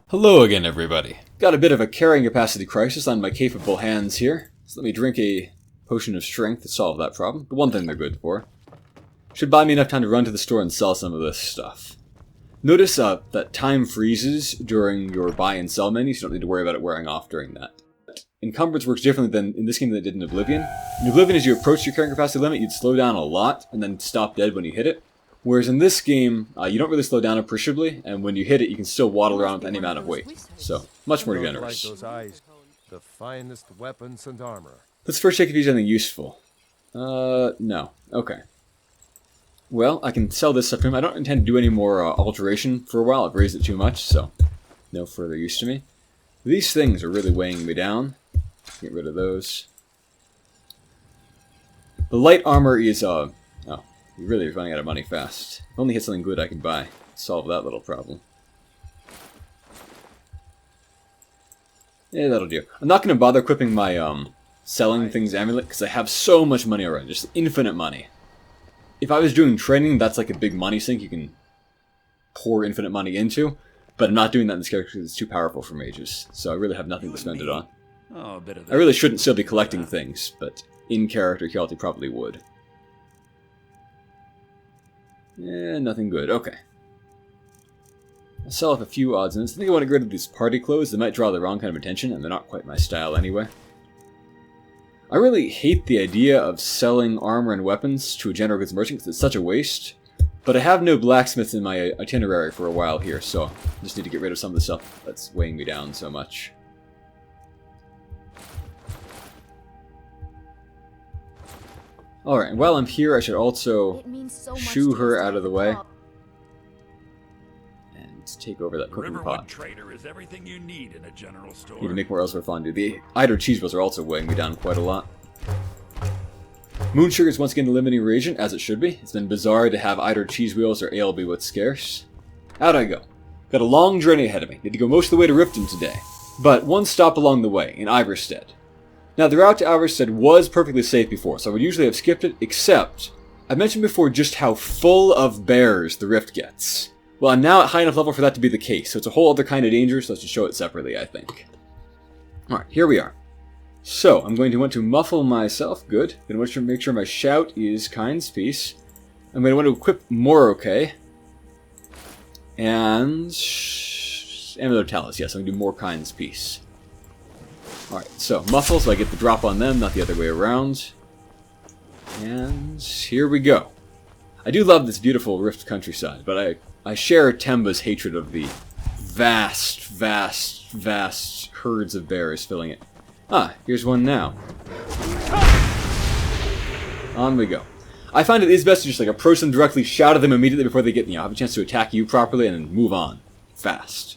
Hello again, everybody. Got a bit of a carrying capacity crisis on my capable hands here, so let me drink a potion of strength to solve that problem. The one thing they're good for. Should buy me enough time to run to the store and sell some of this stuff. Notice that time freezes during your buy and sell menu, so you don't need to worry about it wearing off during that. Encumbrance works differently than in this game than it did in Oblivion. In Oblivion, as you approach your carrying capacity limit, you'd slow down a lot and then stop dead when you hit it. Whereas in this game, you don't really slow down appreciably, and when you hit it, you can still waddle around with any amount of weight. So, much more generous. The finest weapons and armor. Let's first check if he's anything useful. No. Okay. Well, I can sell this stuff to him. I don't intend to do any more alteration for a while. I've raised it too much, so no further use to me. These things are really weighing me down. Get rid of those. The light armor is, oh, you're really running out of money fast. If only hit something good I could buy. Solve that little problem. Yeah, that'll do. I'm not going to bother equipping my, selling things amulet, because I have so much money already. Just infinite money. If I was doing training, that's like a big money sink you can pour infinite money into. But I'm not doing that in this character because it's too powerful for mages. So I really have nothing to spend it on. Oh, a bit of that. I really shouldn't still be collecting things, but in character, Kelty probably would. Yeah, nothing good. Okay. I'll sell off a few odds and ends. I think I want to get rid of these party clothes. They might draw the wrong kind of attention, and they're not quite my style anyway. I really hate the idea of selling armor and weapons to a general goods merchant because it's such a waste. But I have no blacksmiths in my itinerary for a while here, so I just need to get rid of some of the stuff that's weighing me down so much. Alright, and while I'm here, I should also shoo her out of the way. And take over that cooking pot. Trader is everything you need in a general store. Need to make more Ellsworth fondue. The Eider cheese wheels are also weighing me down quite a lot. Moon sugar is once again the limiting reagent, as it should be. It's been bizarre to have Eider cheese wheels or ale be what's scarce. Out I go. Got a long journey ahead of me. Need to go most of the way to Riften today. But one stop along the way, in Ivarstead. Now, the route to Ivarstead was perfectly safe before, so I would usually have skipped it, except I mentioned before just how full of bears the rift gets. Well, I'm now at high enough level for that to be the case, so it's a whole other kind of danger, so let's just show it separately, I think. Alright, here we are. So, I'm going to want to muffle myself. Good. I'm going to want to make sure my shout is Kind's Peace. I'm going to want to equip Moroke. And Amulet of Talus. Yes, I'm going to do more Kind's Peace. Alright, so muffle, so I get the drop on them, not the other way around. And here we go. I do love this beautiful Rift countryside, but I share Temba's hatred of the vast herds of bears filling it. Ah, here's one now. On we go. I find it is best to just like approach them directly, shout at them immediately before they get, have a chance to attack you properly, and then move on. Fast.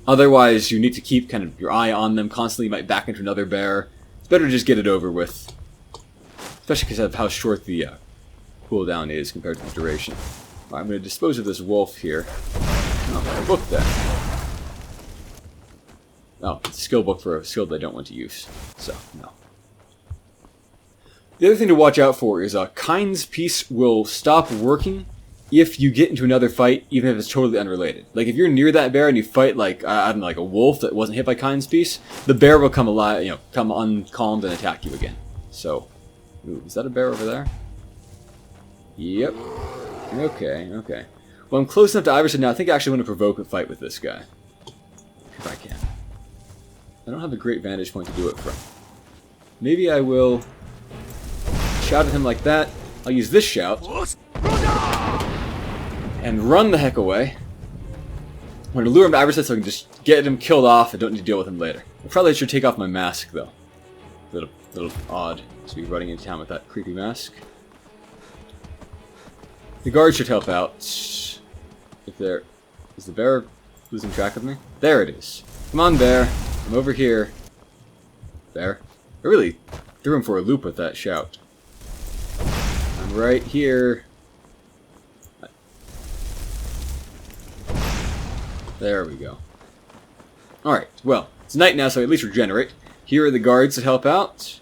Otherwise, you need to keep kind of your eye on them constantly. You might back into another bear. It's better to just get it over with. Especially because of how short the cooldown is compared to the duration. Right, I'm going to dispose of this wolf here. Oh, a book there. Oh, it's a skill book for a skill that I don't want to use. So, no. The other thing to watch out for is Kind's Peace will stop working if you get into another fight, even if it's totally unrelated. Like, if you're near that bear and you fight, like, I don't know, like a wolf that wasn't hit by Kind's Peace, the bear will come alive, come uncalmed and attack you again. So, ooh, is that a bear over there? Yep. Okay. Well, I'm close enough to Iverson now. I think I actually want to provoke a fight with this guy. If I can. I don't have a great vantage point to do it from. Maybe I will shout at him like that. I'll use this shout. And run the heck away. I'm going to lure him to Iverstead so I can just get him killed off and don't need to deal with him later. I probably should take off my mask, though. A little odd to be running into town with that creepy mask. The guard should help out. If there... Is the bear losing track of me? There it is. Come on, bear. I'm over here. Bear. I really threw him for a loop with that shout. I'm right here. There we go. Alright, well, it's night now, so I at least regenerate. Here are the guards to help out.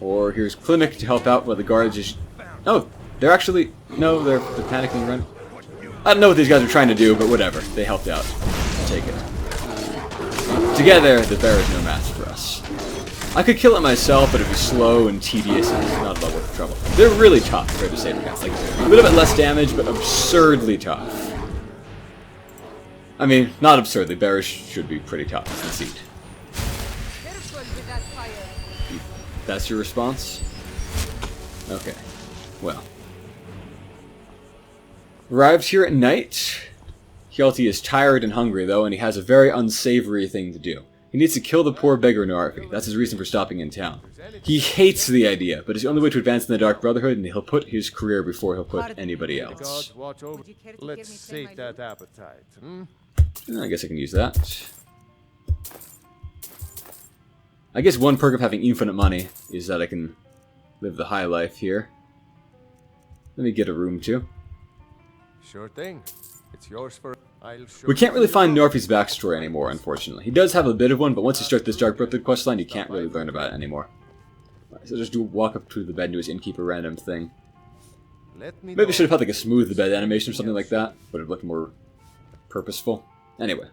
Or here's Klimek to help out while the guards just... Oh, they're actually... No, they're panicking and running. I don't know what these guys are trying to do, but whatever. They helped out. I'll take it. Together, the bear is no match for us. I could kill it myself, but it'd be slow and tedious and not at all worth the trouble. They're really tough compared to Savor guys. Like, a little bit less damage, but absurdly tough. I mean, not absurdly. Bears should be pretty tough, concede. That's your response? Okay. Well. Arrived here at night. Hjalti is tired and hungry, though, and he has a very unsavory thing to do. He needs to kill the poor beggar Narfi. That's his reason for stopping in town. He hates the idea, but it's the only way to advance in the Dark Brotherhood, and he'll put his career before he'll put anybody else. Let's sate that appetite. I guess I can use that. I guess one perk of having infinite money is that I can live the high life here. Let me get a room too. Sure thing. It's yours for... We can't really find Narfi's backstory anymore, unfortunately. He does have a bit of one, but once you start this Dark Brotherhood questline, you can't really learn about it anymore. So just walk up to the bed and do his innkeeper random thing. Maybe I should have had like a smooth bed animation or something like that. Would have looked more purposeful. Anyway.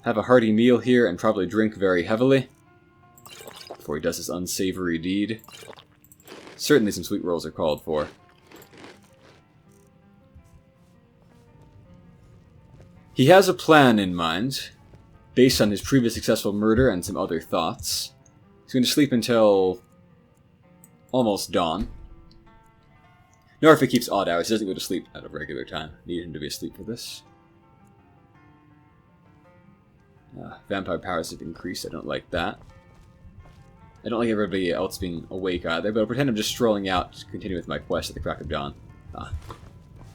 Have a hearty meal here and probably drink very heavily before he does this unsavory deed. Certainly some sweet rolls are called for. He has a plan in mind, based on his previous successful murder and some other thoughts. He's going to sleep until almost dawn. Narfi keeps odd hours. He doesn't go to sleep at a regular time. Need him to be asleep for this. Vampire powers have increased. I don't like that. I don't like everybody else being awake either, but I'll pretend I'm just strolling out to continue with my quest at the crack of dawn.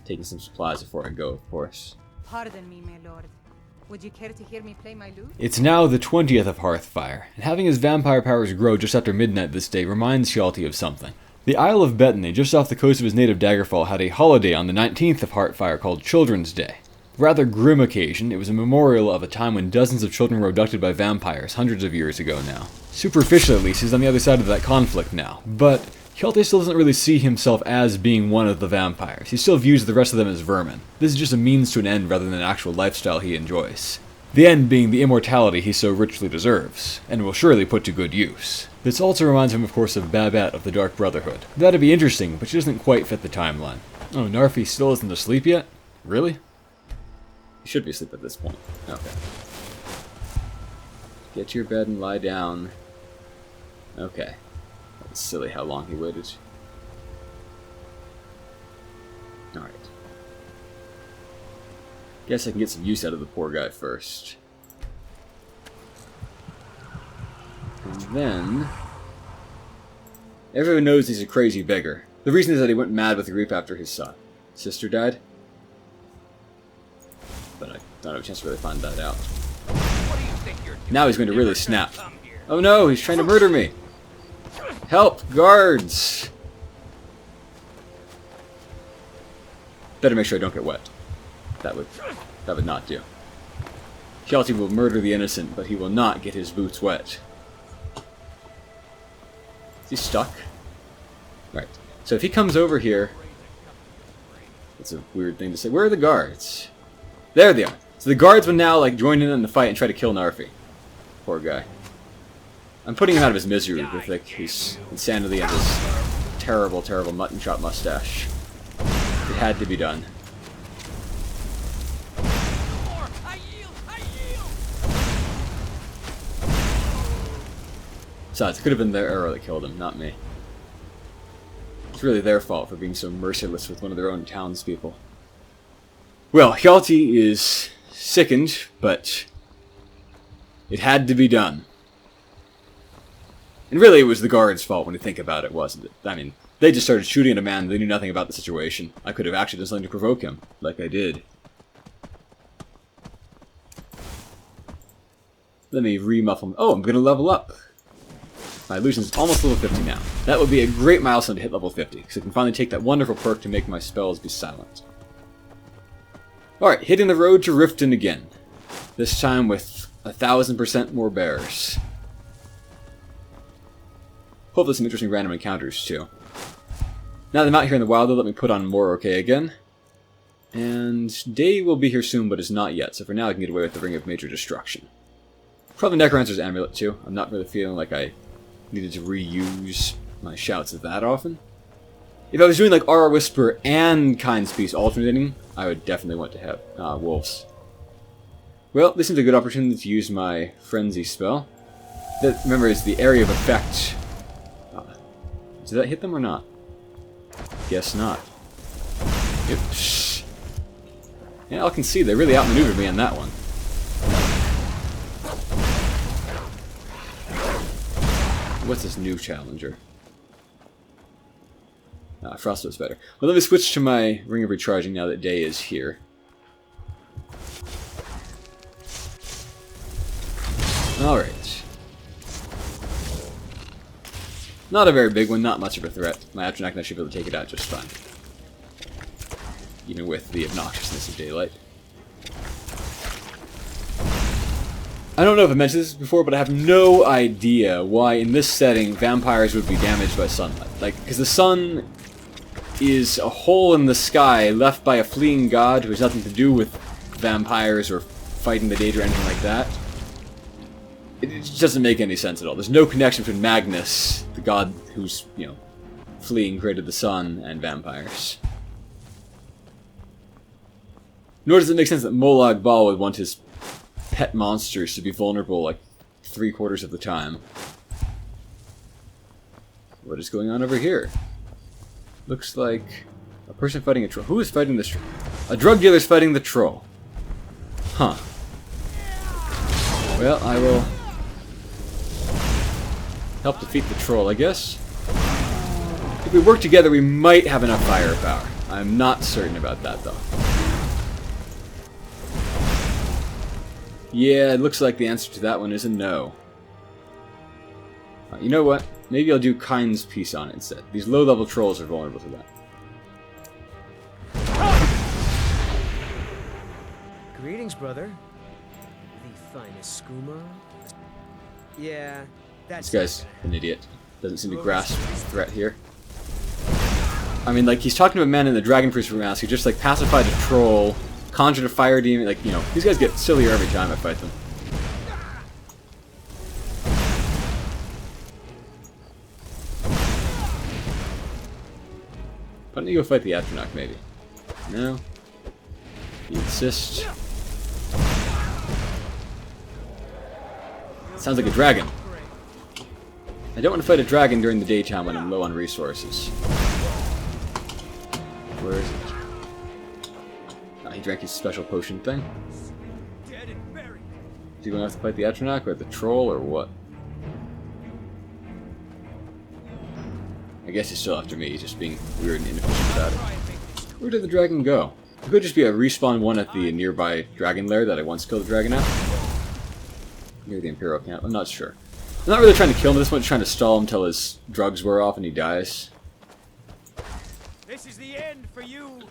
Taking some supplies before I go, of course. Pardon me, my lord. Would you care to hear me play my lute? It's now the 20th of Hearthfire, and having his vampire powers grow just after midnight this day reminds Hjalti of something. The Isle of Bethany, just off the coast of his native Daggerfall, had a holiday on the 19th of Hearthfire called Children's Day. Rather grim occasion, it was a memorial of a time when dozens of children were abducted by vampires, hundreds of years ago now. Superficial, at least, he's on the other side of that conflict now, but Hjalti still doesn't really see himself as being one of the vampires. He still views the rest of them as vermin. This is just a means to an end rather than an actual lifestyle he enjoys. The end being the immortality he so richly deserves, and will surely put to good use. This also reminds him, of course, of Babette of the Dark Brotherhood. That'd be interesting, but she doesn't quite fit the timeline. Oh, Narfi still isn't asleep yet? Really? He should be asleep at this point. Okay. Get to your bed and lie down. Okay. That's silly how long he waited. Alright. Guess I can get some use out of the poor guy first. And then... everyone knows he's a crazy beggar. The reason is that he went mad with grief after his sister died. But I don't have a chance to really find that out. Now he's going to really snap. Oh no, he's trying to murder me! Help, guards! Better make sure I don't get wet. That would not do. Hjalti will murder the innocent, but he will not get his boots wet. Is he stuck? Right. So if he comes over here... That's a weird thing to say. Where are the guards? There they are. So the guards would now like join in the fight and try to kill Narfi. Poor guy. I'm putting him out of his misery with like his insanity and his terrible, terrible mutton chop mustache. It had to be done. Besides, it could have been their arrow that killed him, not me. It's really their fault for being so merciless with one of their own townspeople. Well, Hjalti is sickened, but it had to be done. And really, it was the guards' fault when you think about it, wasn't it? I mean, they just started shooting at a man, they knew nothing about the situation. I could have actually done something to provoke him, like I did. Let me remuffle him. Oh, I'm going to level up. My illusion's almost level 50 now. That would be a great milestone to hit level 50, because I can finally take that wonderful perk to make my spells be silent. Alright, hitting the road to Riften again. This time with 1,000% more bears. Hopefully some interesting random encounters, too. Now that I'm out here in the wild, though, let me put on more okay again. And day will be here soon, but is not yet, so for now I can get away with the Ring of Major Destruction. Probably Necromancer's Amulet too. I'm not really feeling like I needed to reuse my shouts that often. If I was doing like Aura Whisper and Kind's Peace alternating, I would definitely want to have Wolves. Well, this is a good opportunity to use my Frenzy spell. That, remember, is the area of effect. Did that hit them or not? Guess not. Yep. Yeah, I can see they really outmaneuvered me on that one. What's this new challenger? Frostbite's better. Well, let me switch to my Ring of Recharging now that day is here. Alright. Not a very big one, not much of a threat. My Atronach should be able to take it out just fine. Even with the obnoxiousness of daylight. I don't know if I mentioned this before, but I have no idea why in this setting vampires would be damaged by sunlight. Like, because the sun is a hole in the sky left by a fleeing god who has nothing to do with vampires or fighting the Daedra or anything like that. It just doesn't make any sense at all. There's no connection between Magnus, the god who's, you know, fleeing, created the sun, and vampires. Nor does it make sense that Molag Bal would want his pet monsters to be vulnerable like 3/4 of the time. What is going on over here? Looks like a person fighting a troll. Who is fighting this troll? A drug dealer's fighting the troll. Huh. Well, I will help defeat the troll, I guess. If we work together, we might have enough firepower. I'm not certain about that, though. Yeah, it looks like the answer to that one is a no. You know what? Maybe I'll do Kind's Peace on it instead. These low-level trolls are vulnerable to that. Greetings, brother. The finest skooma. Yeah, that's... This guy's an idiot. Doesn't seem to grasp the threat here. I mean, like, he's talking to a man in the Dragon Priest mask who just, like, pacified a troll, conjured a fire demon, like, you know, these guys get sillier every time I fight them. Why don't you go fight the Atronach, maybe? No? You insist? Sounds like a dragon. I don't want to fight a dragon during the daytime when I'm low on resources. Where is it? Oh, he drank his special potion thing. Is he going to have to fight the Atronach or the troll or what? I guess he's still after me, he's just being weird and inefficient about it. Where did the dragon go? It could just be a respawn one at the nearby dragon lair that I once killed the dragon at. Near the Imperial camp, I'm not sure. I'm not really trying to kill him at this point, trying to stall him until his drugs wear off and he dies. This is the end for you.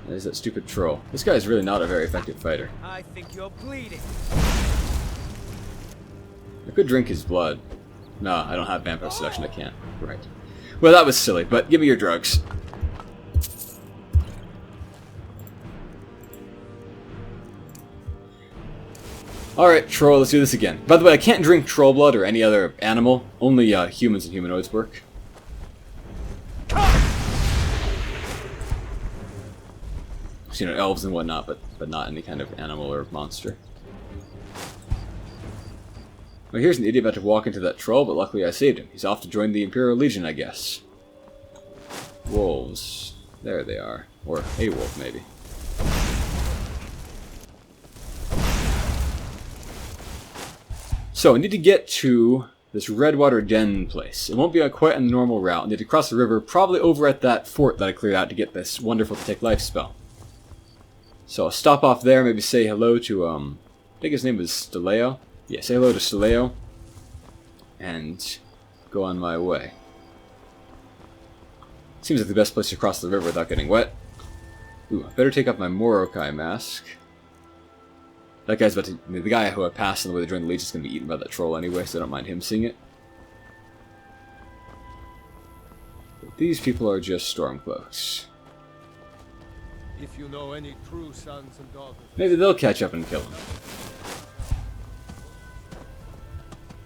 There's that stupid troll. This guy is really not a very effective fighter. I think you're bleeding. I could drink his blood. No, I don't have vampire seduction, I can't. Right. Well, that was silly, but give me your drugs. Alright, troll, let's do this again. By the way, I can't drink troll blood or any other animal. Only humans and humanoids work. So, you know, elves and whatnot, but not any kind of animal or monster. Well, here's an idiot about to walk into that troll, but luckily I saved him. He's off to join the Imperial Legion, I guess. Wolves. There they are. Or a wolf, maybe. So, I need to get to this Redwater Den place. It won't be quite a normal route. I need to cross the river, probably over at that fort that I cleared out to get this wonderful to take life spell. So I'll stop off there, maybe say hello to, I think his name was Steleo. Yeah, say hello to Steleo. And go on my way. Seems like the best place to cross the river without getting wet. Ooh, I better take off my Morokai mask. That guy's about to... the guy who I passed on the way to join the Legion is going to be eaten by that troll anyway, so I don't mind him seeing it. But these people are just Stormcloaks. If you know any true sons and daughters. Maybe they'll catch up and kill him.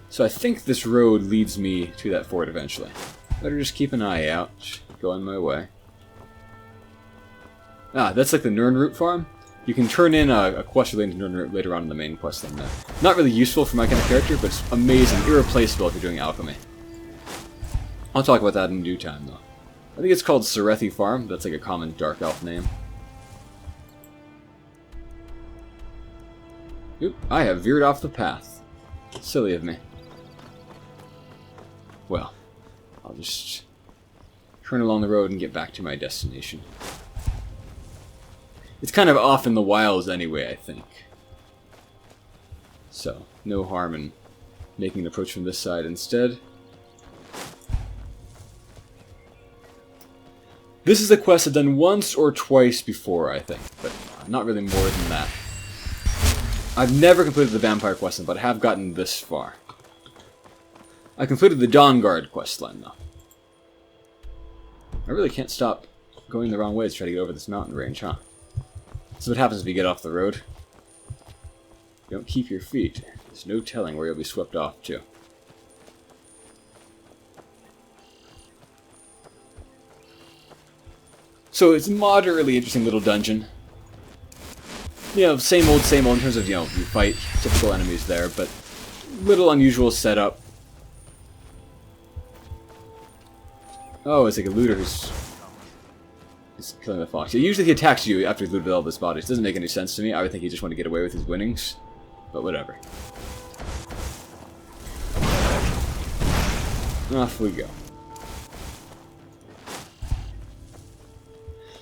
So I think this road leads me to that fort eventually. Better just keep an eye out. Go on my way. Ah, that's like the Nirnroot farm. You can turn in a quest related to Nirnroot later on in the main quest line there. Not really useful for my kind of character, but it's amazing, irreplaceable if you're doing alchemy. I'll talk about that in due time, though. I think it's called Serethi Farm. That's like a common Dark Elf name. Oop, I have veered off the path. Silly of me. Well, I'll just turn along the road and get back to my destination. It's kind of off in the wilds anyway, I think. So, no harm in making an approach from this side instead. This is a quest I've done once or twice before, I think, but not really more than that. I've never completed the vampire questline, but I have gotten this far. I completed the Dawnguard questline, though. I really can't stop going the wrong way to try to get over this mountain range, huh? This is what happens if you get off the road. You don't keep your feet. There's no telling where you'll be swept off to. So it's a moderately interesting little dungeon. You know, same old in terms of, you know, you fight typical enemies there, but little unusual setup. Oh, it's like a looter who's killing the fox. Yeah, usually he attacks you after he's looted all of his bodies. Doesn't make any sense to me. I would think he just wanted to get away with his winnings. But whatever. Off we go.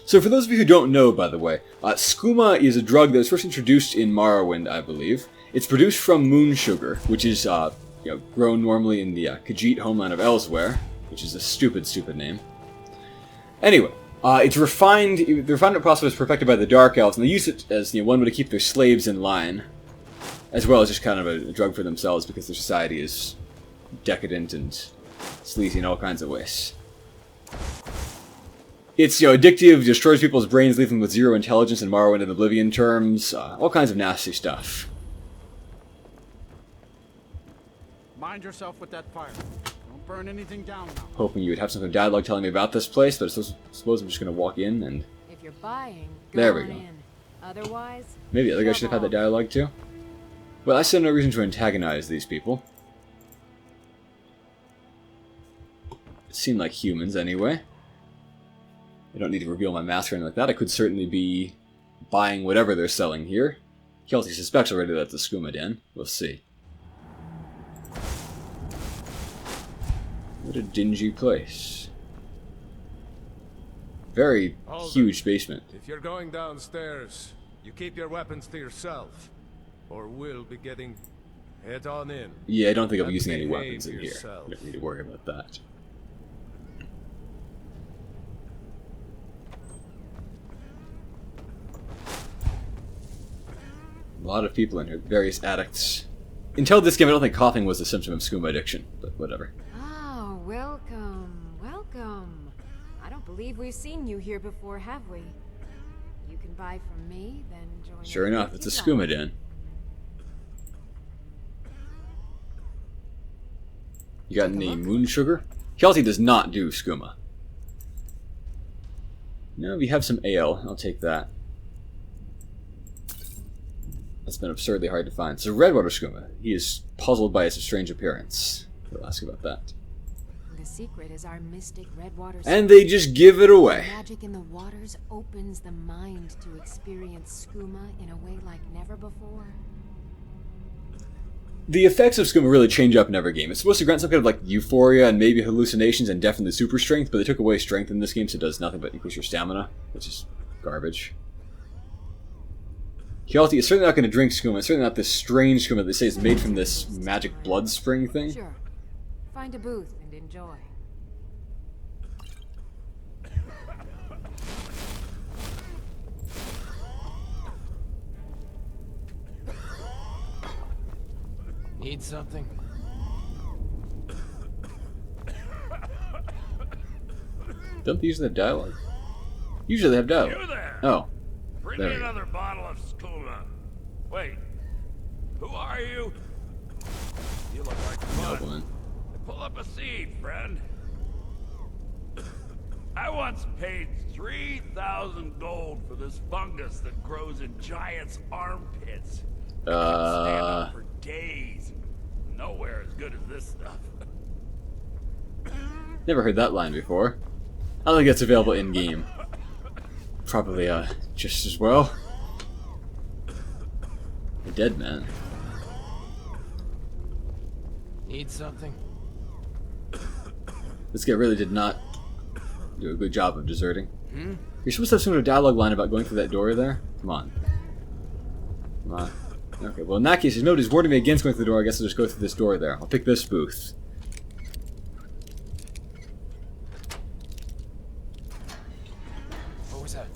So for those of you who don't know, by the way, skooma is a drug that was first introduced in Morrowind, I believe. It's produced from moon sugar, which is you know, grown normally in the Khajiit homeland of Elsewhere, which is a stupid name. Anyway, it's refined. The refinement process was perfected by the Dark Elves, and they use it as, you know, one way to keep their slaves in line, as well as just kind of a drug for themselves because their society is decadent and sleazy in all kinds of ways. It's, you know, addictive, destroys people's brains, leaving them with zero intelligence in Morrowind and Oblivion terms, all kinds of nasty stuff. Mind yourself with that fire. Don't burn anything down now. Hoping you would have some kind of dialogue telling me about this place, but I suppose I'm just going to walk in and... If you're buying, there we go. in. Otherwise, maybe the other guy should have had that dialogue too. Well, I see no reason to antagonize these people. Seem like humans anyway. I don't need to reveal my mask or anything like that. I could certainly be buying whatever they're selling here. Kelty suspects already that it's a Skooma Den. We'll see. What a dingy place. Very huge basement. If you're going downstairs, you keep your weapons to yourself, or we'll be getting head on in. Yeah, I don't think I'll be And using any behave weapons in here. yourself. I don't need to worry about that. A lot of people in here, various addicts. Until this game, I don't think coughing was a symptom of skooma addiction, but whatever. oh, welcome. I don't believe we've seen you here before, have we? You can buy from me, then join. Sure us enough, if it's a you like. Skooma Den. You got any moon sugar? Kelty does not do skooma. No, if you have some ale, I'll take that. That's been absurdly hard to find. So Redwater skooma. He is puzzled by its strange appearance. We'll ask about that. The secret is our mystic Redwater. And they just give it away. Magic in the waters opens the mind to experience skooma in a way like never before. The effects of skooma really change up in every game. It's supposed to grant some kind of like euphoria and maybe hallucinations and definitely super strength, but they took away strength in this game, so it does nothing but increase your stamina, which is garbage. Kelty is certainly not going to drink skooma. It's certainly not this strange skooma that they say is made from this magic blood spring thing. Sure. Find a booth and enjoy. Need something? Don't they usually have dialogue? Usually they have dialogue. You there! Oh. Bring There me we go. another bottle of Skooma. Wait. Who are you? You look like fun. Nobleman. Pull up a seat, friend. I once paid 3,000 gold for this fungus that grows in giants' armpits. I could stand up for days. Nowhere as good as this stuff. Never heard that line before. I don't think it's available in-game. Probably, just as well. A dead man. Need something? This guy really did not do a good job of deserting. You're supposed to have some sort of dialogue line about going through that door there? Come on. Come on. Okay, well in that case, if nobody's warning me against going through the door, I guess I'll just go through this door there. I'll pick this booth. What was that?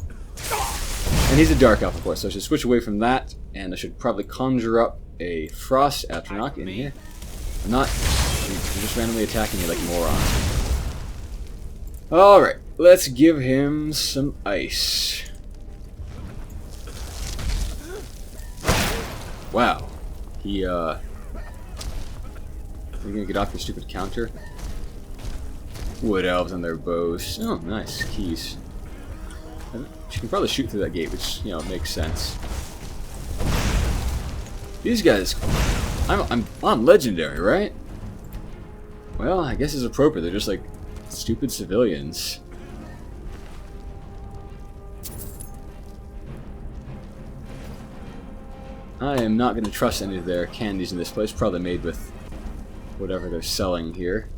And he's a dark elf, of course, so I should switch away from that, and I should probably conjure up a Frost Atronach in here. I'm not... I'm just randomly attacking you like a moron. Alright, let's give him some ice. Wow. He, Are you gonna get off your stupid counter? Wood elves and their bows. Oh, nice. Keys. She can probably shoot through that gate, which, you know, makes sense. These guys... I'm legendary, right? Well, I guess it's appropriate. They're just like stupid civilians. I am not going to trust any of their candies in this place. Probably made with whatever they're selling here.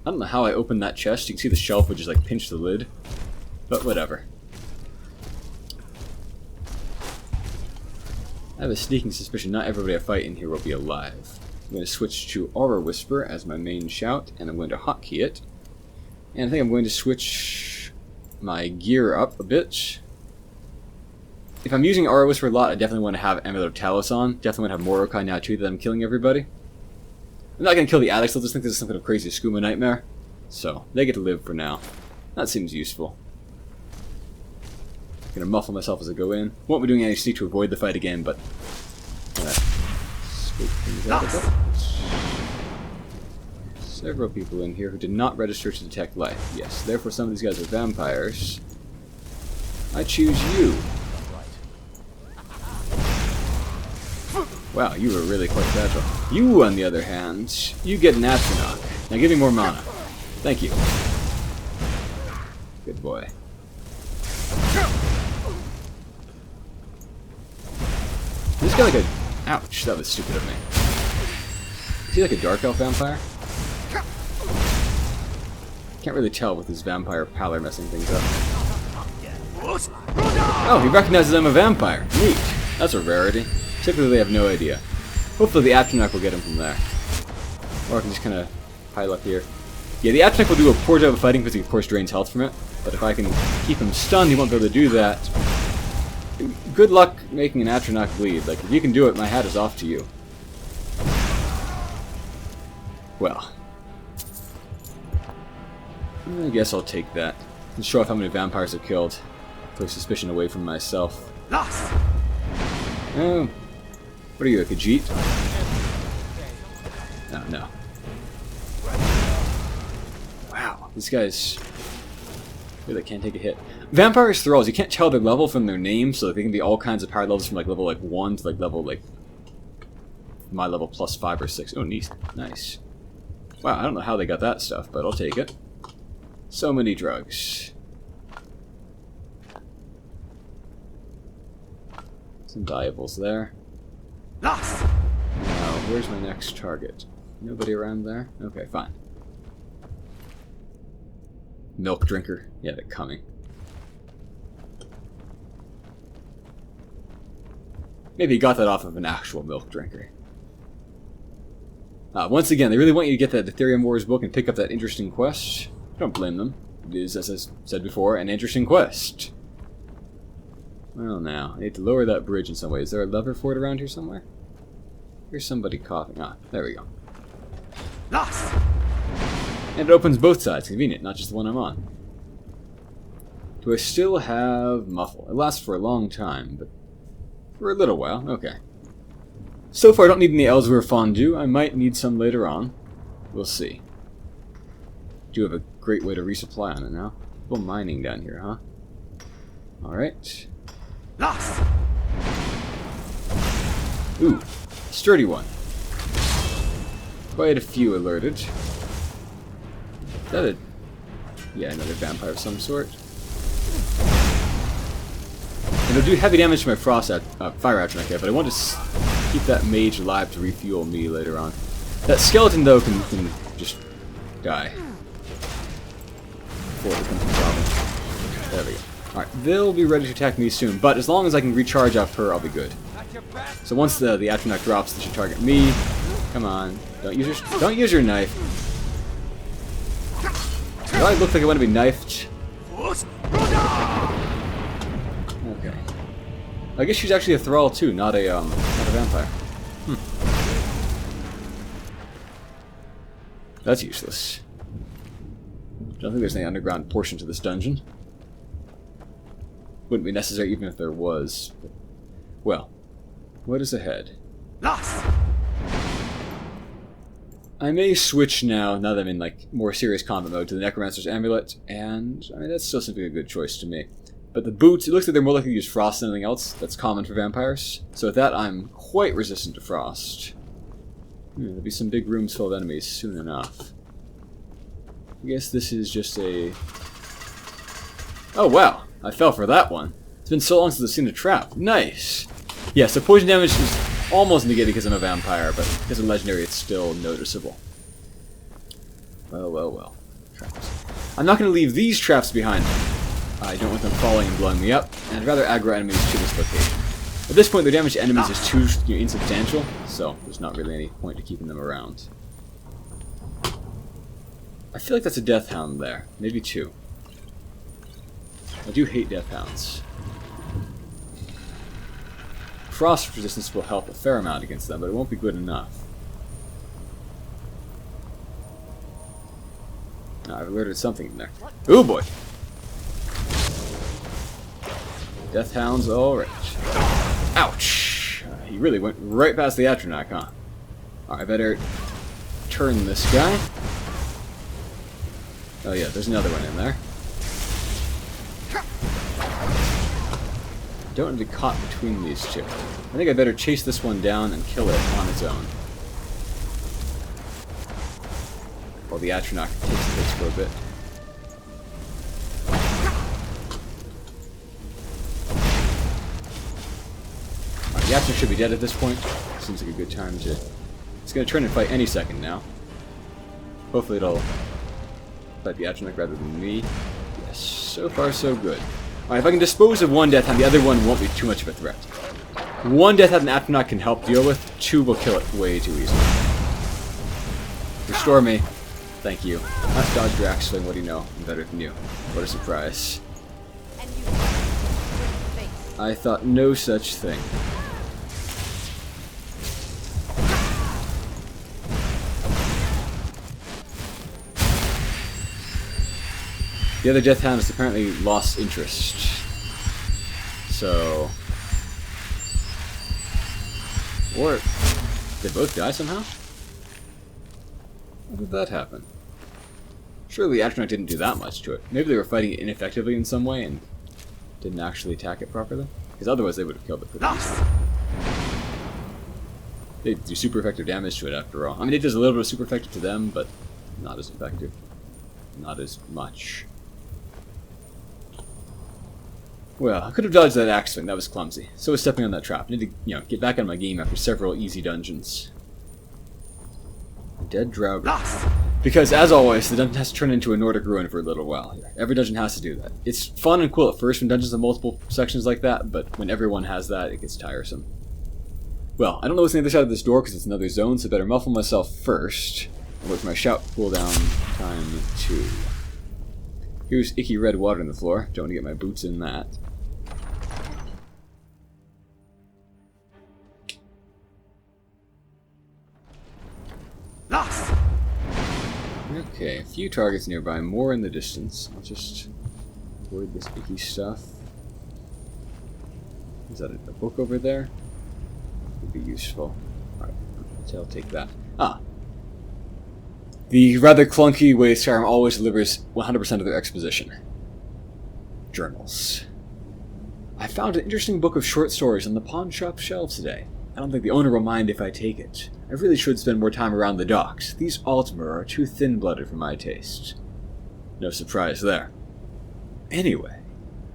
I don't know how I opened that chest. You can see the shelf would just like pinch the lid. But whatever. I have a sneaking suspicion not everybody I fight in here will be alive. I'm going to switch to Aura Whisper as my main shout, and I'm going to hotkey it. And I think I'm going to switch my gear up a bit. If I'm using Aura Whisper a lot, I definitely want to have Amulet of Talos on. Definitely want to have Morokai now too, that I'm killing everybody. I'm not going to kill the addicts, I'll just think this is some kind of crazy Skooma nightmare. So, they get to live for now. That seems useful. I'm going to muffle myself as I go in. Won't be doing any sneak to avoid the fight again, but... scope things out a bit. Several people in here who did not register to detect life. Yes, therefore some of these guys are vampires. I choose you. Wow, you were really quite fragile. You, on the other hand, you get an Atronach. Now give me more mana. Thank you. Good boy. This guy like a... Ouch, that was stupid of me. Is he like a dark elf vampire? Can't really tell with his vampire pallor messing things up. Oh, he recognizes I'm a vampire. Neat. That's a rarity. Typically they have no idea. Hopefully the Atronach will get him from there. Or I can just kind of pile up here. Yeah, the Atronach will do a poor job of fighting because he of course drains health from it. But if I can keep him stunned, he won't be able to do that. Good luck making an Atronach bleed. Like, if you can do it, my hat is off to you. Well. I guess I'll take that. And show off how many vampires I've killed. Throw suspicion away from myself. Oh. What are you, a Khajiit? Oh, no. Wow, these guys really can't take a hit. Vampires thralls, you can't tell their level from their name, so they can be all kinds of power levels from like level 1 to like level my level plus 5 or 6. Oh, neat. Nice. Wow, I don't know how they got that stuff, but I'll take it. So many drugs. Some valuables there. Now, where's my next target? Nobody around there? Okay, fine. Milk drinker. Yeah, they're coming. Maybe he got that off of an actual milk drinker. Once again, they really want you to get that Ethereum Wars book and pick up that interesting quest. Don't blame them. It is, as I said before, an interesting quest. Well, now, I need to lower that bridge in some way. Is there a lever for it around here somewhere? Here's somebody coughing. Ah, there we go. Lost. And it opens both sides. Convenient, not just the one I'm on. Do I still have Muffle? It lasts for a long time, but for a little while. Okay. So far, I don't need any Ellsworth fondue. I might need some later on. We'll see. Do have a great way to resupply on it now. A little mining down here, huh? Alright. Lost. Ooh, sturdy one. Quite a few alerted. Is that a... yeah, another vampire of some sort. And it'll do heavy damage to my fire atronach, but I want to keep that mage alive to refuel me later on. That skeleton, though, can just die. Before it becomes a problem. There we go. Alright, they'll be ready to attack me soon, but as long as I can recharge off her, I'll be good. So once the atronach drops, they should target me. Come on. Don't use your knife. Do I look like I want to be knifed? Okay. I guess she's actually a thrall too, not a vampire. That's useless. Don't think there's any underground portion to this dungeon. Wouldn't be necessary even if there was. But, well, what is ahead? Lost. I may switch now that I'm in like more serious combat mode, to the Necromancer's Amulet, and I mean that still seems like a good choice to me. But the boots, it looks like they're more likely to use frost than anything else. That's common for vampires. So with that, I'm quite resistant to frost. There'll be some big rooms full of enemies soon enough. I guess this is just a... oh wow, I fell for that one. It's been so long since I've seen a trap. Nice! Yeah, so poison damage is almost negated because I'm a vampire, but because I'm legendary it's still noticeable. Well, well, well. Traps. I'm not going to leave these traps behind. I don't want them falling and blowing me up, and I'd rather aggro enemies to this location. At this point, their damage to enemies is too insubstantial, so there's not really any point to keeping them around. I feel like that's a death hound there. Maybe two. I do hate death hounds. Frost resistance will help a fair amount against them, but it won't be good enough. Now, I've alerted something in there. Ooh boy! Death hounds, alright. Ouch! He really went right past the atronach, huh? Alright, I better turn this guy. Oh yeah, there's another one in there. Don't want to be caught between these two. I think I better chase this one down and kill it on its own. While the atronach takes the hits for a bit. Alright, the atronach should be dead at this point. Seems like a good time to... it's going to turn and fight any second now. Hopefully it'll fight the atronach rather than me. Yes, so far so good. Alright, if I can dispose of one death hound, the other one won't be too much of a threat. One death hound an atronach can help deal with, two will kill it way too easily. Restore me. Thank you. Not dodge your axe swing, what do you know? I'm better than you. What a surprise. I thought no such thing. The other death hound has apparently lost interest. So... or... they both die somehow? How did that happen? Surely atronach didn't do that much to it. Maybe they were fighting it ineffectively in some way and didn't actually attack it properly? Because otherwise they would have killed it pretty easily. They do super effective damage to it after all. I mean, it does a little bit of super effective to them, but not as effective. Not as much. Well, I could have dodged that axe swing, that was clumsy. So was stepping on that trap. I need to, get back on my game after several easy dungeons. Dead Draugr. Because, as always, the dungeon has to turn into a Nordic ruin for a little while here. Every dungeon has to do that. It's fun and cool at first when dungeons have multiple sections like that, but when everyone has that, it gets tiresome. Well, I don't know what's on the other side of this door because it's another zone, so I better muffle myself first. And wait for my shout cooldown time 2. Here's icky red water on the floor. Don't want to get my boots in that. Okay, a few targets nearby, more in the distance. I'll just avoid this icky stuff. Is that a book over there? Would be useful. Alright, so I'll take that. Ah! The rather clunky way Skyrim always delivers 100% of their exposition. Journals. I found an interesting book of short stories on the pawn shop shelves today. I don't think the owner will mind if I take it. I really should spend more time around the docks. These Altmer are too thin-blooded for my taste. No surprise there. Anyway,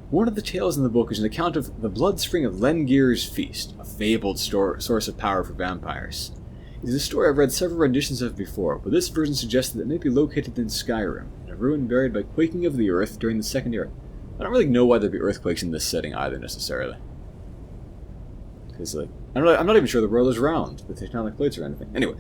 one of the tales in the book is an account of the blood spring of Lengir's Feast, a fabled source of power for vampires. It is a story I've read several renditions of before, but this version suggests that it may be located in Skyrim, in a ruin buried by quaking of the earth during the Second Era. I don't really know why there'd be earthquakes in this setting either, necessarily. Because, like, I'm not even sure the world is round, the tectonic plates or anything. Anyway,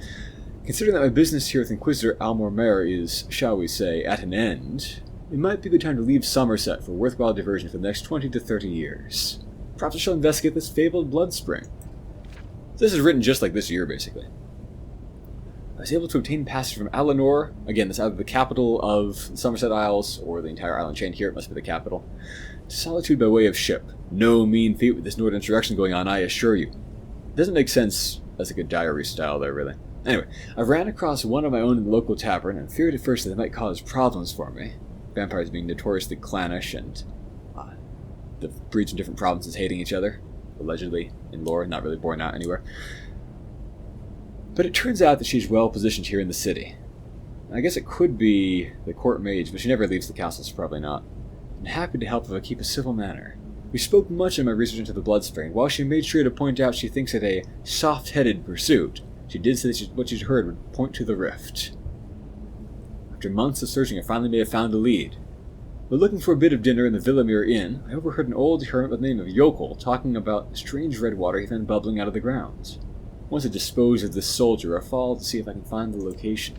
considering that my business here with Inquisitor Almormare is, shall we say, at an end, it might be a good time to leave Somerset for a worthwhile diversion for the next 20 to 30 years. Perhaps I shall investigate this fabled blood spring. This is written just like this year, basically. I was able to obtain passage from Alinor. Again, that's either the capital of the Somerset Isles or the entire island chain. Here it must be the capital. To Solitude by way of ship. No mean feat with this northern insurrection going on, I assure you. It doesn't make sense as a good diary style there, really. Anyway, I ran across one of my own in the local tavern and feared at first that they might cause problems for me. Vampires being notoriously clannish and the breeds from different provinces hating each other. Allegedly, in lore, not really borne out anywhere. But it turns out that she's well positioned here in the city. I guess it could be the court mage, but she never leaves the castle, so probably not. I'm happy to help if I keep a civil manner. We spoke much in my research into the Bloodspring. While she made sure to point out she thinks it a soft-headed pursuit, she did say that what she'd heard would point to the rift. After months of searching, I finally may have found a lead. While looking for a bit of dinner in the Villamere Inn, I overheard an old hermit by the name of Yokel talking about strange red water he found bubbling out of the ground. Once I dispose of this soldier, I'll follow to see if I can find the location.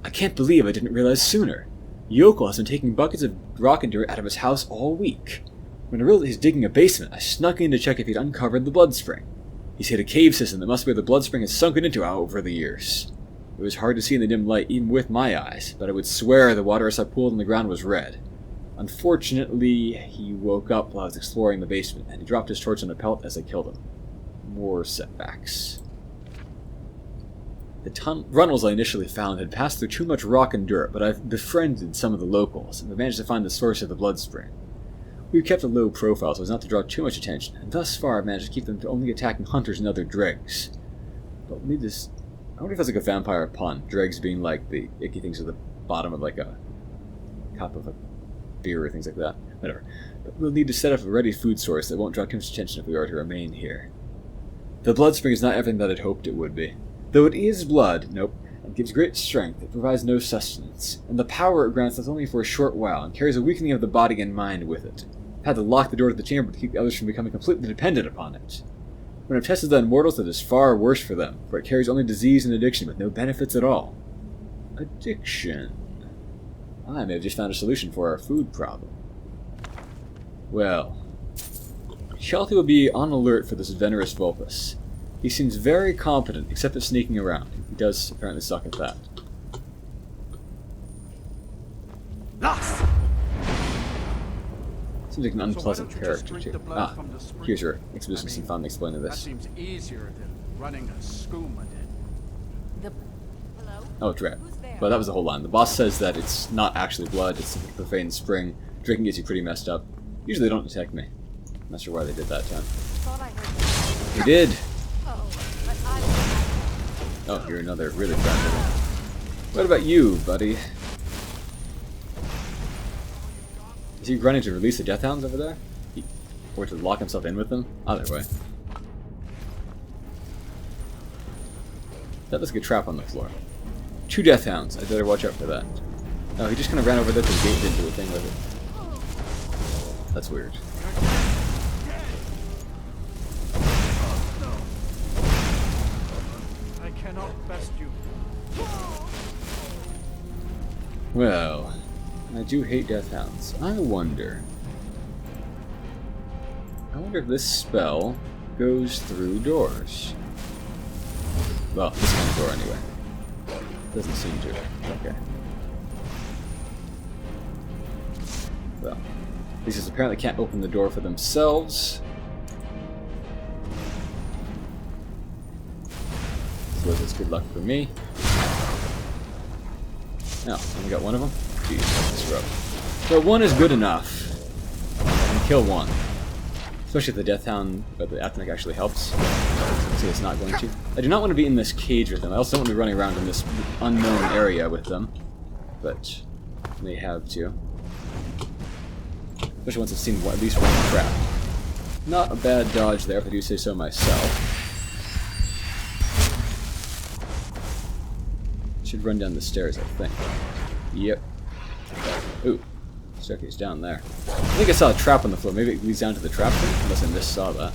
I can't believe I didn't realize sooner. Yokel has been taking buckets of rock and dirt out of his house all week. When I realized he's digging a basement, I snuck in to check if he'd uncovered the blood spring. He's hit a cave system that must be where the blood spring has sunken into over the years. It was hard to see in the dim light, even with my eyes, but I would swear the water I pooled in the ground was red. Unfortunately, he woke up while I was exploring the basement, and he dropped his torch on a pelt as I killed him. More setbacks. The tunnels I initially found had passed through too much rock and dirt, but I've befriended some of the locals, and I've managed to find the source of the blood spring. We've kept a low profile so as not to draw too much attention, and thus far I've managed to keep them to only attacking hunters and other dregs. But we'll need this. I wonder if that's like a vampire pun, dregs being like the icky things at the bottom of like a cup of a beer or things like that. Whatever. But we'll need to set up a ready food source that won't draw too much attention if we are to remain here. The blood spring is not everything that I'd hoped it would be. Though it is blood, nope, and gives great strength, it provides no sustenance, and the power it grants us only for a short while, and carries a weakening of the body and mind with it. I've had to lock the door to the chamber to keep the others from becoming completely dependent upon it. When I've tested the immortals, it is far worse for them, for it carries only disease and addiction with no benefits at all. Addiction. I may have just found a solution for our food problem. Well, Shelty will be on alert for this venerous Vulpus. He seems very competent, except at sneaking around. He does apparently suck at that. Lost! Seems like an unpleasant So why don't you just character, drink too. the blood from the spring? Here's your exposition some fun explaining That this. seems easier than running a Skooma Den. Hello? Oh, it's red. Who's there? Well, that was the whole line. The boss says that it's not actually blood, it's a profane spring. Drinking gets you pretty messed up. Usually they don't detect me. I'm not sure why they did that time. Thought I heard They did! Oh, but I Oh, you're another really friendly one. What about you, buddy? Is he running to release the Death Hounds over there? Or to lock himself in with them? Either way. That looks like a trap on the floor. 2 Death Hounds. I better watch out for that. Oh, he just kind of ran over there to the gate and didn't do a thing with it. That's weird. I cannot best you. Well, I do hate Death Hounds. I wonder if this spell goes through doors. Well, this kind of door anyway. Doesn't seem to. Okay. Well, these guys apparently can't open the door for themselves. So that's good luck for me. Oh, only got one of them? Jeez, that's rough. So one is good enough. I can kill one. Especially if the Death Hound, but the Athenric actually helps. So it's not going to. I do not want to be in this cage with them. I also don't want to be running around in this unknown area with them. But they have to. Especially once I've seen at least one trap. Not a bad dodge there, if I do say so myself. Should run down the stairs, I think. Yep. Ooh. Staircase down there. I think I saw a trap on the floor. Maybe it leads down to the trap thing? Unless I missaw that.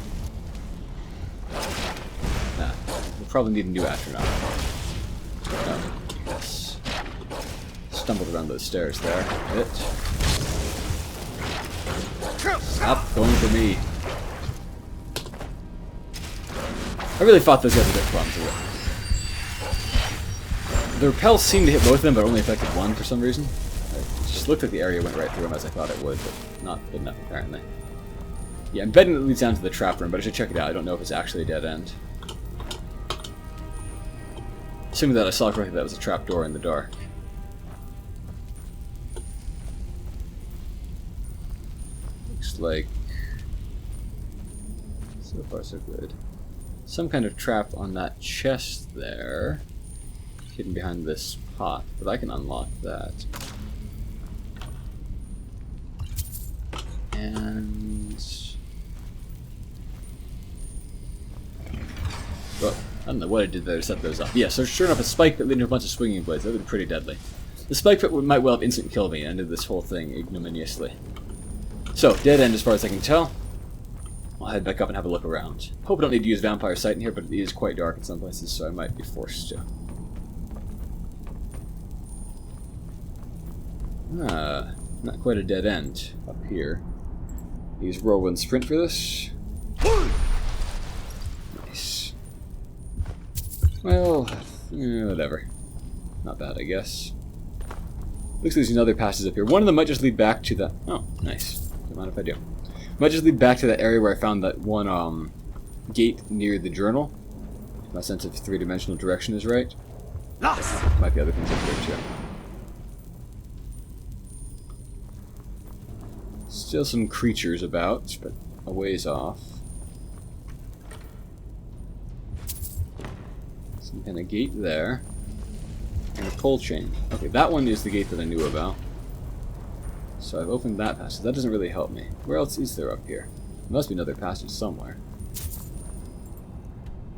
Nah. We'll probably need a new astronaut. Oh, yes. Stumbled around those stairs there. Hit. Stop going for me. I really thought those guys were a bit clumsy. The repels seemed to hit both of them, but only affected one for some reason. It just looked like the area went right through them as I thought it would, but not good enough apparently. Yeah, I'm betting it leads down to the trap room, but I should check it out. I don't know if it's actually a dead end. Assuming that I saw correctly, that was a trap door in the dark. Looks like... so far so good. Some kind of trap on that chest there. Hidden behind this pot, but I can unlock that. And... well, I don't know what I did there to set those up. Yeah, so sure enough, a spike pit leading to a bunch of swinging blades. That would be pretty deadly. The spike pit might well have instant killed me and ended this whole thing ignominiously. So, dead end as far as I can tell. I'll head back up and have a look around. Hope I don't need to use Vampire Sight in here, but it is quite dark in some places, so I might be forced to. Not quite a dead end up here. Use whirlwind sprint for this. Nice. Well, whatever. Not bad, I guess. Looks like there's another passage up here. One of them might just lead back to the... oh, nice. Don't mind if I do. Might just lead back to that area where I found that one gate near the journal. If my sense of three-dimensional direction is right. Might be other things up there too. Still some creatures about, but a ways off. Some kind of gate there. And a coal chain. Okay, that one is the gate that I knew about. So I've opened that passage. That doesn't really help me. Where else is there up here? There must be another passage somewhere.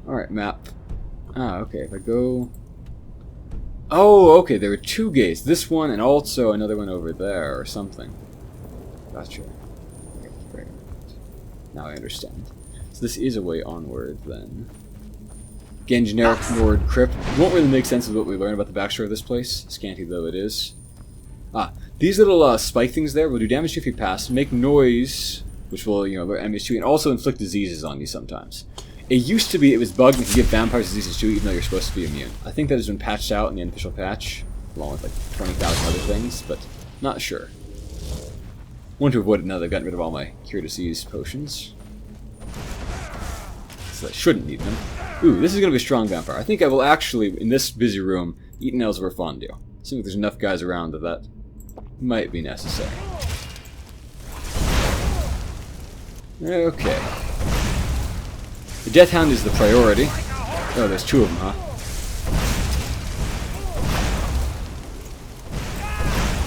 Alright, map. Ah, okay, if I go... oh, okay, there were two gates. This one and also another one over there or something. Gotcha. Okay, great. Now I understand. So this is a way onward, then. Again, generic Nord crypt. Won't really make sense with what we learn about the backstory of this place, scanty though it is. Ah, these little spike things there will do damage if you pass, make noise, which will, alert enemies to you, and also inflict diseases on you sometimes. It used to be it was bugged and could give vampires diseases too, even though you're supposed to be immune. I think that has been patched out in the unofficial patch, along with like 20,000 other things, but not sure. Want to avoid it now that I've gotten rid of all my cure disease potions. So I shouldn't need them. Ooh, this is going to be a strong vampire. I think I will actually, in this busy room, eat an Ellsworth Fondue. Assuming there's enough guys around that might be necessary. Okay. The Death Hound is the priority. Oh, there's two of them, huh?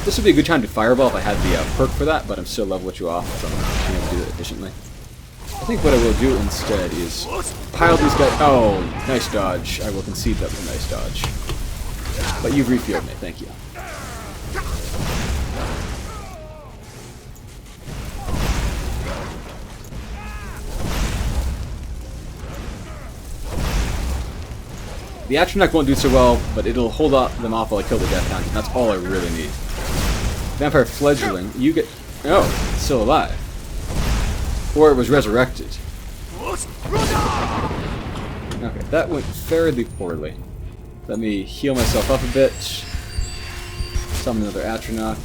This would be a good time to fireball if I had the perk for that, but I'm still level with you off, so I'm going to do it efficiently. I think what I will do instead is pile these guys... oh, nice dodge. I will concede that was a nice dodge. But you've refueled me, thank you. The Atronach won't do so well, but it'll hold them off while I kill the Death Hound, and that's all I really need. Vampire Fledgling, you get... oh, it's still alive. Or it was resurrected. Okay, that went fairly poorly. Let me heal myself up a bit. Summon another Atronach.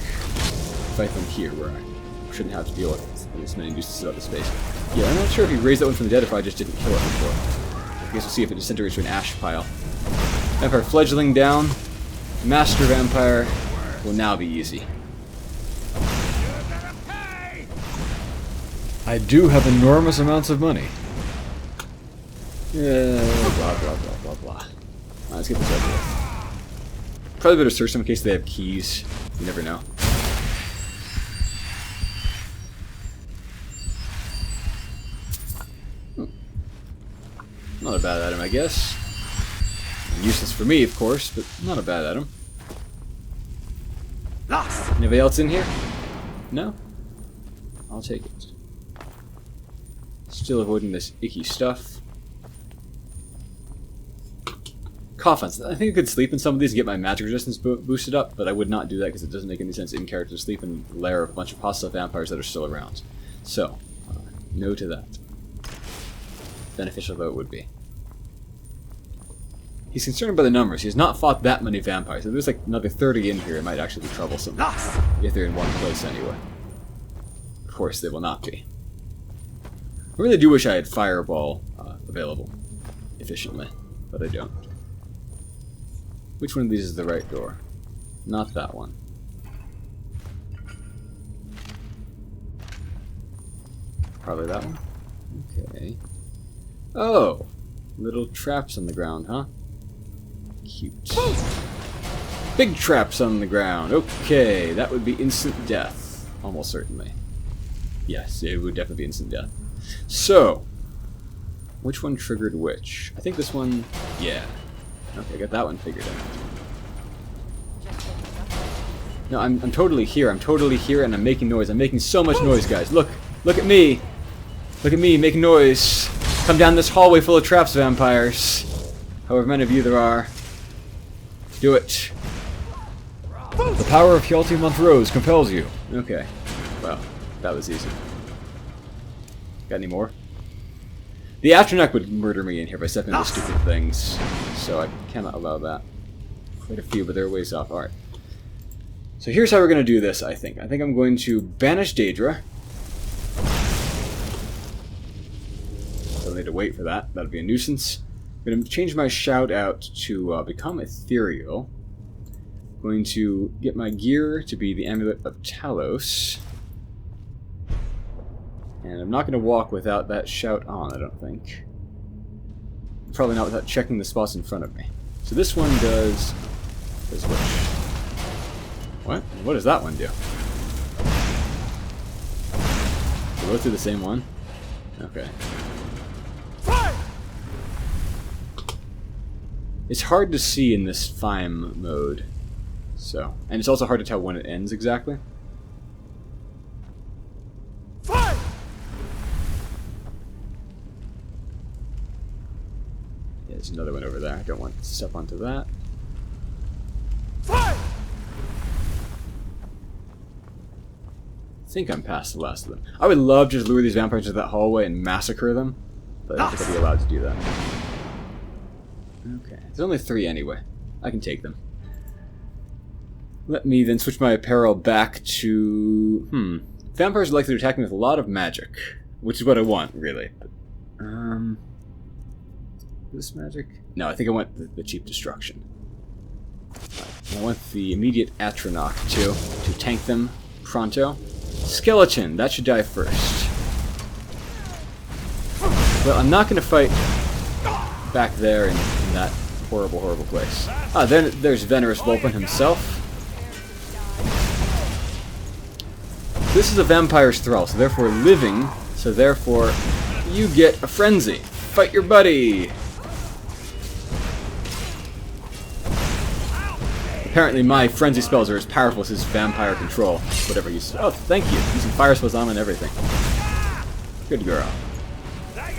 Fight them here, where I shouldn't have to deal with this many nuisances throughout the space. Yeah, I'm not sure if he raised that one from the dead or if I just didn't kill it before. I guess we'll see if it disintegrates to an ash pile. Vampire fledgling down. Master Vampire will now be easy. I do have enormous amounts of money. Yeah, blah, blah, blah, blah, blah. Let's get this over with. Probably better search them in case they have keys. You never know. Not a bad item, I guess. Useless for me, of course, but not a bad item. Anybody else in here? No? I'll take it. Still avoiding this icky stuff. Coffins. I think I could sleep in some of these and get my magic resistance boosted up, but I would not do that because it doesn't make any sense in character to sleep in the lair of a bunch of hostile vampires that are still around. So, no to that. Beneficial though it would be. He's concerned by the numbers. He has not fought that many vampires. If there's like another 30 in here, it might actually be troublesome. If they're in one place anyway. Of course, they will not be. I really do wish I had Fireball available efficiently, but I don't. Which one of these is the right door? Not that one. Probably that one. Okay. Oh! Little traps on the ground, huh? Cute. Big traps on the ground. Okay, that would be instant death. Almost certainly. Yes, it would definitely be instant death. So, which one triggered which? I think this one, yeah. Okay, got that one figured out. No, I'm totally here. I'm totally here, and I'm making noise. I'm making so much noise, guys. Look at me. Look at me making noise. Come down this hallway full of traps, vampires. However many of you there are. Do it. The power of Hjalti Montrose compels you. Okay. Well, that was easy. Got any more? The Atronach would murder me in here by stepping into stupid things, so I cannot allow that. Quite a few, but they're ways off. Alright. So here's how we're going to do this, I think. I think I'm going to banish Daedra. Don't need to wait for that. That'll be a nuisance. I'm going to change my shout out to become ethereal. I'm going to get my gear to be the Amulet of Talos. And I'm not going to walk without that shout on, I don't think. Probably not without checking the spots in front of me. So this one does which? What? What does that one do? They both do the same one? Okay. It's hard to see in this FIME mode. So, and it's also hard to tell when it ends exactly. There's another one over there. I don't want to step onto that. I think I'm past the last of them. I would love to just lure these vampires into that hallway and massacre them, but I don't think I'd be allowed to do that. Okay, there's only 3 anyway. I can take them. Let me then switch my apparel back to... Vampires are likely to attack me with a lot of magic, which is what I want, really. But, this magic? No, I think I want the cheap destruction. I want the immediate Atronach too, to tank them pronto. Skeleton, that should die first. Well, I'm not going to fight back there in that horrible, horrible place. Ah, then there's Venerous Vulpin himself. This is a vampire's thrall, so therefore living, so therefore you get a frenzy. Fight your buddy! Apparently my frenzy spells are as powerful as his vampire control. Whatever you say. Oh, thank you. Using fire spells on and everything. Good girl. I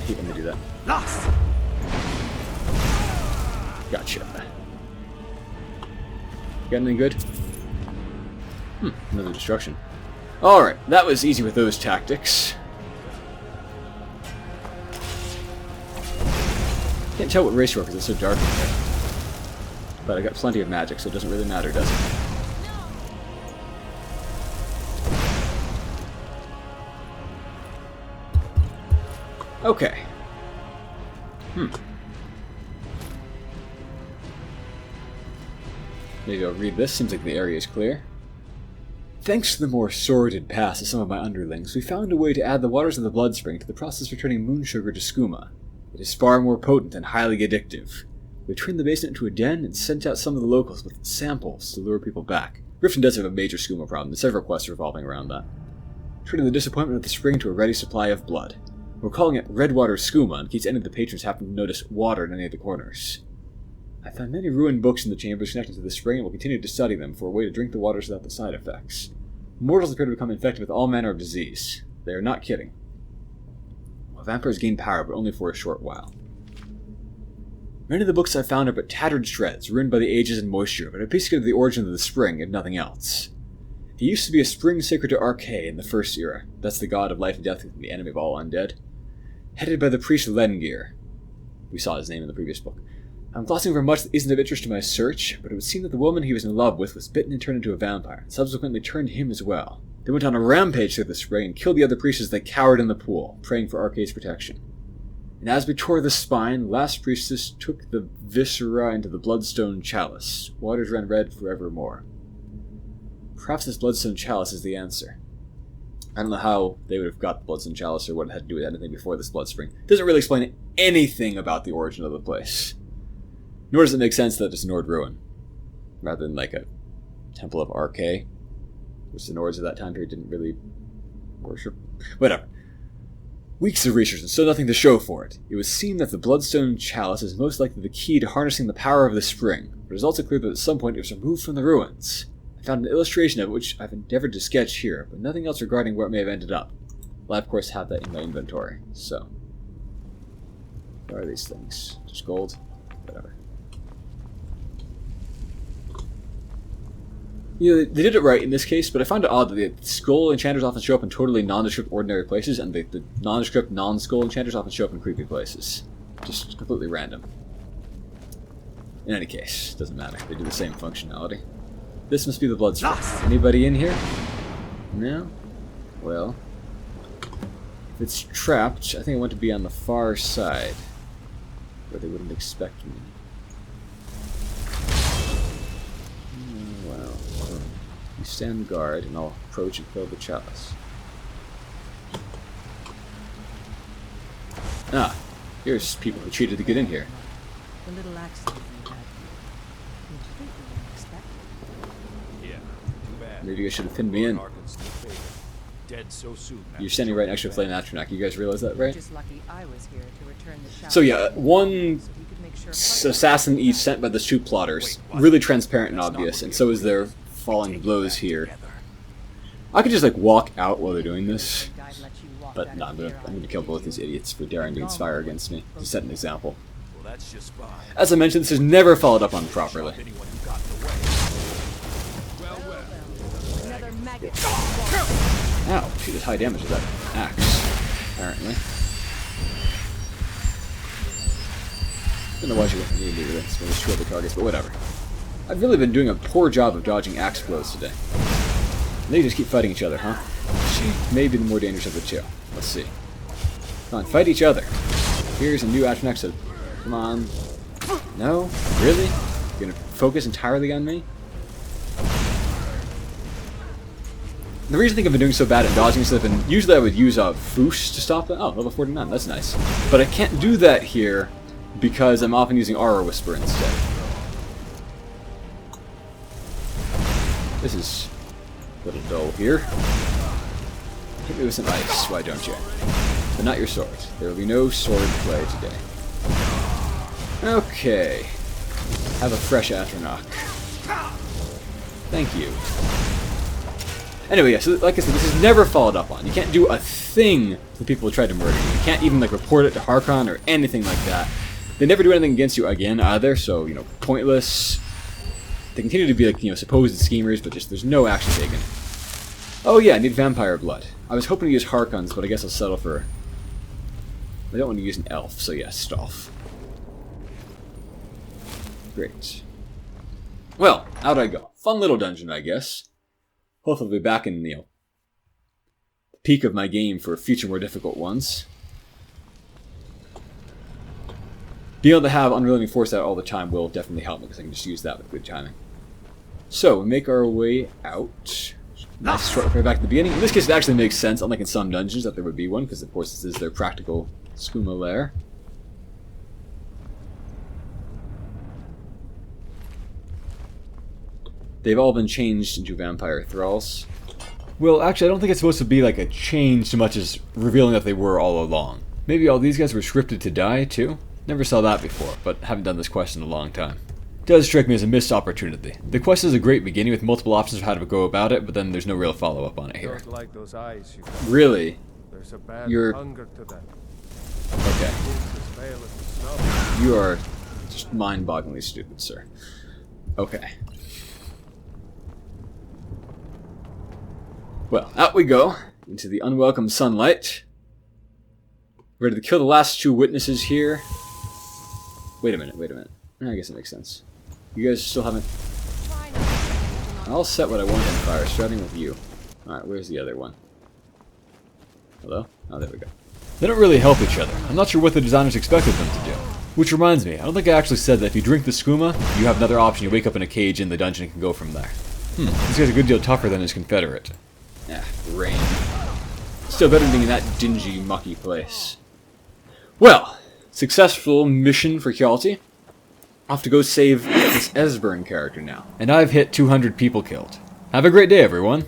hate when they do that. Gotcha. Got anything good? Another destruction. Alright, that was easy with those tactics. Can't tell what race you are because it's so dark in here. But I got plenty of magic, so it doesn't really matter, does it? Okay. Maybe I'll read this. Seems like the area is clear. Thanks to the more sordid past of some of my underlings, we found a way to add the waters of the blood spring to the process of turning moon sugar to skooma. It is far more potent and highly addictive. We turned the basement into a den and sent out some of the locals with samples to lure people back. Griffin does have a major skooma problem, and several quests revolving around that. Turning the disappointment of the spring to a ready supply of blood. We're calling it Redwater Skooma in case any of the patrons happen to notice water in any of the corners. I found many ruined books in the chambers connected to the spring and will continue to study them for a way to drink the waters without the side effects. Mortals appear to become infected with all manner of disease. They are not kidding. Well, vampires gain power, but only for a short while. Many of the books I found are but tattered shreds, ruined by the ages and moisture, but a piece of the origin of the spring, if nothing else. It used to be a spring sacred to Arche in the First Era. That's the god of life and death and the enemy of all undead. Headed by the priest Lengir. We saw his name in the previous book. I'm glossing over much that isn't of interest to my search, but it would seem that the woman he was in love with was bitten and turned into a vampire, and subsequently turned him as well. They went on a rampage through the spring and killed the other priests as they cowered in the pool, praying for Arche's protection. And as we tore the spine, the last priestess took the viscera into the bloodstone chalice. Waters ran red forevermore. Perhaps this bloodstone chalice is the answer. I don't know how they would have got the bloodstone chalice or what it had to do with anything before this blood spring. It doesn't really explain anything about the origin of the place. Nor does it make sense that it's an Nord ruin, rather than like a temple of Arche, which the Nords of that time period didn't really worship. Whatever. Weeks of research and still nothing to show for it. It would seem that the bloodstone chalice is most likely the key to harnessing the power of the spring, but it is also clear that at some point it was removed from the ruins. I found an illustration of it which I've endeavored to sketch here, but nothing else regarding where it may have ended up. Well, I of course have that in my inventory, so. What are these things? Just gold? Whatever. You know, they did it right in this case, but I found it odd that the skull enchanters often show up in totally nondescript ordinary places, and the nondescript non-skull enchanters often show up in creepy places. Just completely random. In any case, doesn't matter. They do the same functionality. This must be the blood spring. Anybody in here? No? Well, if it's trapped, I think I want to be on the far side, where they wouldn't expect me. Well, you stand guard, and I'll approach and fill the chalice. Ah, here's people who cheated to get in here. The little accident you had completely unexpected. Yeah, too bad. Maybe you should have pinned me in. Dead so soon. You're standing right next to a flame Atronach. You guys realize that, right? Just lucky I was here to return the chalice. So yeah, one So he could make sure assassin each sent by the two plotters. Really transparent and obvious, and so is their falling blows here. I could just like walk out while they're doing this, the guide let you walk but out no, of I'm here gonna kill both these idiots for daring to conspire against me, to set an example. Well, that's just fine. As I mentioned, this is never followed up on properly. Anyone who got in the way. Well. Another maggot. Ow, she does high damage with that axe, apparently. I don't know why she went for me to do this, when she other targets, but whatever. I've really been doing a poor job of dodging axe blows today. They just keep fighting each other, huh? She may be the more dangerous of the two. Let's see. Come on, fight each other. Here's a new Atronach, so come on. No? Really? You're gonna focus entirely on me? The reason I think I've been doing so bad at dodging is that usually I would use a Foos to stop it. Oh, level 49, that's nice. But I can't do that here because I'm often using Aura Whisper instead. This is a little dull here. Hit me with some ice, why don't you? But not your sword. There will be no sword play today. Okay. Have a fresh Atronach. Thank you. Anyway, yeah, so like I said, this is never followed up on. You can't do a thing to people who tried to murder you. You can't even like report it to Harkon or anything like that. They never do anything against you again either, so, you know, pointless. They continue to be like, you know, supposed schemers, but just there's no action taken. Oh yeah, I need vampire blood. I was hoping to use Harkons, but I guess I'll settle for... I don't want to use an elf, so yeah, Stolf. Great. Well, out I go. Fun little dungeon, I guess. Hopefully I'll be back in, the peak of my game for future more difficult ones. Being able to have Unrelenting Force out all the time will definitely help me, because I can just use that with good timing. So, we make our way out. Nice short right back to the beginning. In this case, it actually makes sense, unlike in some dungeons, that there would be one, because of course this is their practical skooma lair. They've all been changed into vampire thralls. Well, actually, I don't think it's supposed to be like a change so much as revealing that they were all along. Maybe all these guys were scripted to die, too? Never saw that before, but haven't done this quest in a long time. It does strike me as a missed opportunity. The quest is a great beginning with multiple options of how to go about it, but then there's no real follow-up on it here. Don't like those eyes you got. Really? There's a bad You're... hunger to them. Okay. As pale as the snow. You are just mind-bogglingly stupid, sir. Okay. Well, out we go, into the unwelcome sunlight. Ready to kill the last two witnesses here. Wait a minute, wait a minute. I guess it makes sense. You guys still haven't... I'll set what I want on fire, starting with you. Alright, where's the other one? Hello? Oh, there we go. They don't really help each other. I'm not sure what the designers expected them to do. Which reminds me, I don't think I actually said that if you drink the skooma, you have another option. You wake up in a cage in the dungeon and can go from there. This guy's a good deal tougher than his confederate. Ah, rain. Still better than being in that dingy, mucky place. Well, successful mission for Hjalti. I'll have to go save this Esbern character now. And I've hit 200 people killed. Have a great day, everyone.